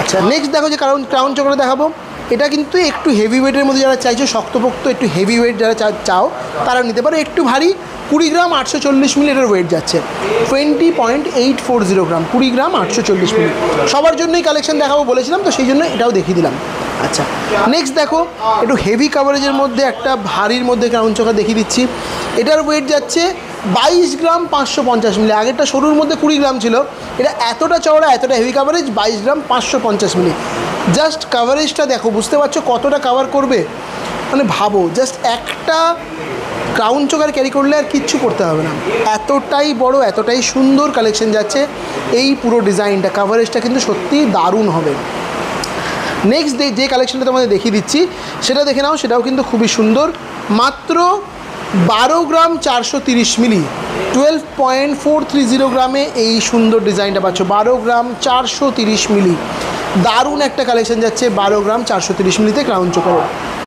আচ্ছা নেক্সট দেখো যে ক্রাউন চোকারটা দেখাবো, এটা কিন্তু একটু হেভি ওয়েটের মধ্যে যারা চাইছো, শক্তপোক্ত একটু হেভি ওয়েট যারা চাও তারা নিতে পারো। একটু ভারী, 20 গ্রাম 840 মিলি এটার ওয়েট যাচ্ছে, 20.840 গ্রাম, 20 গ্রাম 840 মিলি। সবার জন্যই কালেকশন দেখাবো বলেছিলাম, তো সেই জন্য এটাও দেখিয়ে দিলাম। আচ্ছা নেক্সট দেখো একটু হেভি কাভারেজের মধ্যে একটা ভারীর মধ্যে ক্রাউন চোকার দেখিয়ে দিচ্ছি। এটার ওয়েট যাচ্ছে 22 গ্রাম 550 মিলি। আগেরটা সরুর মধ্যে 20 গ্রাম ছিল, এটা এতটা চওড়া এতটা হেভি কাভারেজ, 22 গ্রাম 550 মিলি। জাস্ট কাভারেজটা দেখো, বুঝতে পারছো কতটা কাভার করবে, মানে ভাবো জাস্ট একটা ক্রাউন চোকার ক্যারি করলে আর কিচ্ছু করতে হবে না, এতটাই বড় এতটাই সুন্দর কালেকশন যাচ্ছে। এই পুরো ডিজাইনটা কাভারেজটা কিন্তু সত্যিই দারুণ হবে। নেক্সট যে কালেকশনটা তোমাদের দেখিয়ে দিচ্ছি সেটা দেখে নাও, সেটাও কিন্তু খুবই সুন্দর, মাত্র 12 গ্রাম 430 মিলি, 12.430 গ্রামে এই সুন্দর ডিজাইনটা পাচ্ছ, 12 গ্রাম 430 মিলি। দারুণ একটা কালেকশন যাচ্ছে 12 গ্রাম 430 মিলিতে ক্রাউন চোকার।